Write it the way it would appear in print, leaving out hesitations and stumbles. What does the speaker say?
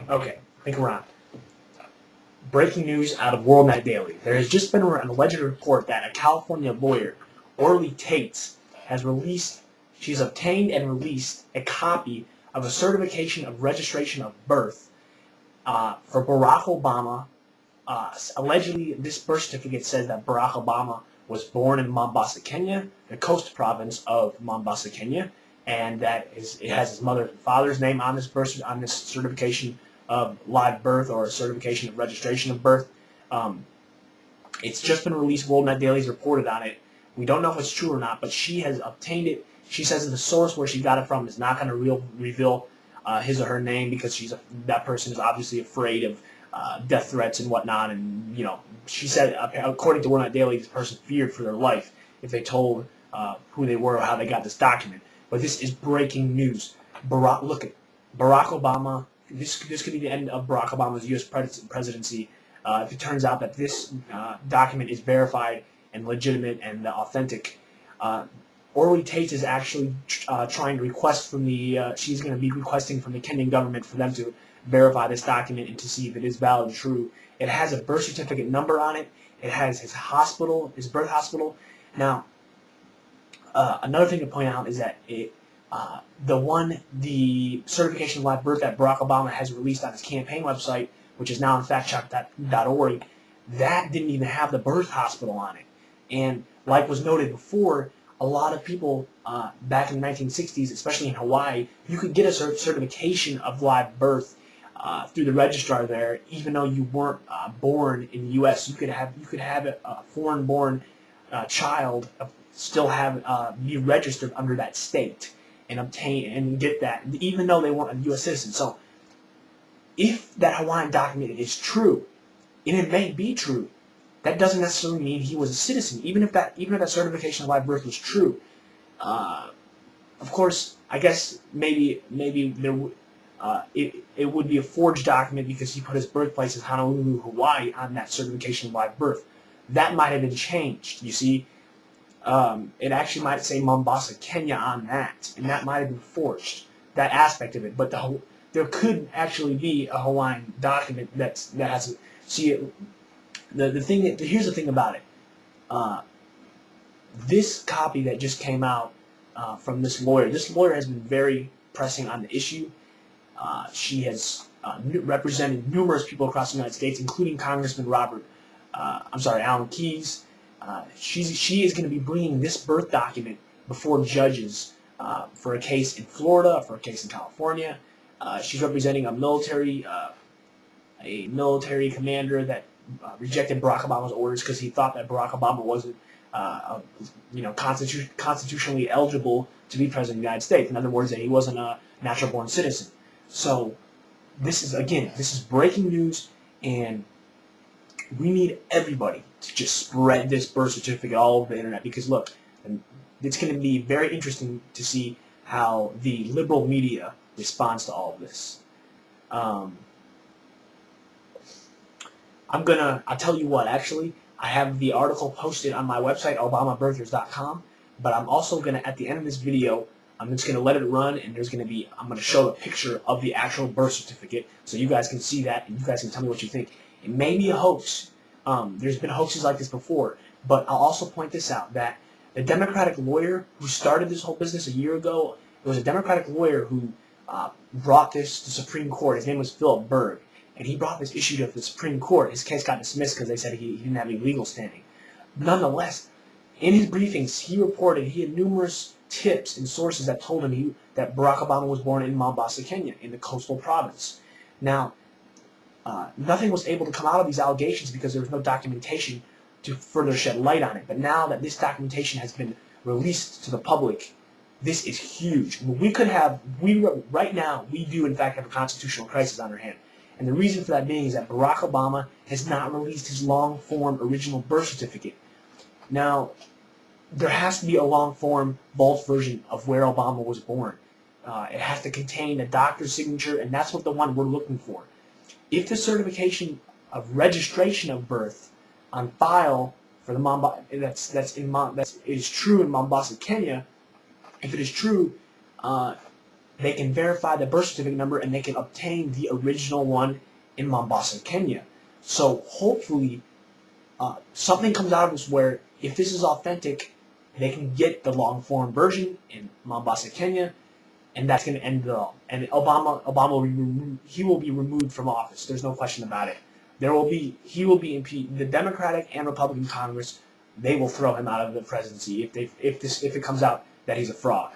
Okay, I think we're on. Breaking news out of World Net Daily. There has just been an alleged report that a California lawyer, Orly Taitz, she's obtained and released a copy of a certification of registration of birth for Barack Obama. Allegedly, this birth certificate says that Barack Obama was born in Mombasa, Kenya, the coast province of Mombasa, Kenya, and it has his mother and father's name on this certification of live birth or a certification of registration of birth. It's just been released. World Net Daily's reported on it. We don't know if it's true or not, but she has obtained it. She says the source where she got it from is not going to reveal his or her name because that person is obviously afraid of death threats and whatnot. And she said, according to World Net Daily, this person feared for their life if they told who they were or how they got this document. But this is breaking news. Look at Barack Obama. This could be the end of Barack Obama's U.S. presidency if it turns out that this document is verified and legitimate and authentic. Orly Taitz is actually trying to request from she's going to be requesting from the Kenyan government for them to verify this document and to see if it is valid and true. It has a birth certificate number on it. It has his birth hospital. Now, another thing to point out is that the certification of live birth that Barack Obama has released on his campaign website, which is now on factcheck.org, that didn't even have the birth hospital on it. And like was noted before, a lot of people back in the 1960s, especially in Hawaii, you could get a certification of live birth through the registrar there, even though you weren't born in the U.S. You could have a foreign-born child still be registered under that state and obtain and get that, even though they weren't a U.S. citizen. So, if that Hawaiian document is true, and it may be true, that doesn't necessarily mean he was a citizen. Even if that certification of live birth was true, of course, I guess maybe there it would be a forged document because he put his birthplace as Honolulu, Hawaii, on that certification of live birth. That might have been changed. You see, it actually might say Mombasa, Kenya on that, and that might have been forged. That aspect of it, but there could actually be a Hawaiian document that has here's the thing about it. This copy that just came out from this lawyer has been very pressing on the issue. She has represented numerous people across the United States, including Congressman Alan Keyes. She is going to be bringing this birth document before judges for a case in Florida, for a case in California. She's representing a military commander that rejected Barack Obama's orders because he thought that Barack Obama wasn't, constitutionally eligible to be president of the United States. In other words, that he wasn't a natural-born citizen. So, this is breaking news, and we need everybody to just spread this birth certificate all over the internet because, look, it's going to be very interesting to see how the liberal media responds to all of this. I'll tell you what, actually, I have the article posted on my website, obamabirthers.com, but I'm also going to, at the end of this video, I'm just going to let it run, and I'm going to show a picture of the actual birth certificate so you guys can see that, and you guys can tell me what you think. It may be a hoax. There's been hoaxes like this before, but I'll also point this out, that the Democratic lawyer who started this whole business a year ago, it was a Democratic lawyer who brought this to Supreme Court. His name was Philip Berg, and he brought this issue to the Supreme Court. His case got dismissed because they said he didn't have any legal standing. Nonetheless, in his briefings, he reported he had numerous tips and sources that told him that Barack Obama was born in Mombasa, Kenya, in the coastal province. Now, nothing was able to come out of these allegations because there was no documentation to further shed light on it. But now that this documentation has been released to the public, this is huge. Right now, we do in fact have a constitutional crisis on our hand. And the reason for that being is that Barack Obama has not released his long-form original birth certificate. Now, there has to be a long-form vault version of where Obama was born. It has to contain a doctor's signature, and that's what the one we're looking for. If the certification of registration of birth on file for the is true in Mombasa, Kenya, if it is true, they can verify the birth certificate number and they can obtain the original one in Mombasa, Kenya. So hopefully something comes out of this where if this is authentic, they can get the long form version in Mombasa, Kenya, and that's going to end it all. And Obama will be removed from office. There's no question about it. He will be impeached. The Democratic and Republican Congress, they will throw him out of the presidency if it comes out that he's a fraud.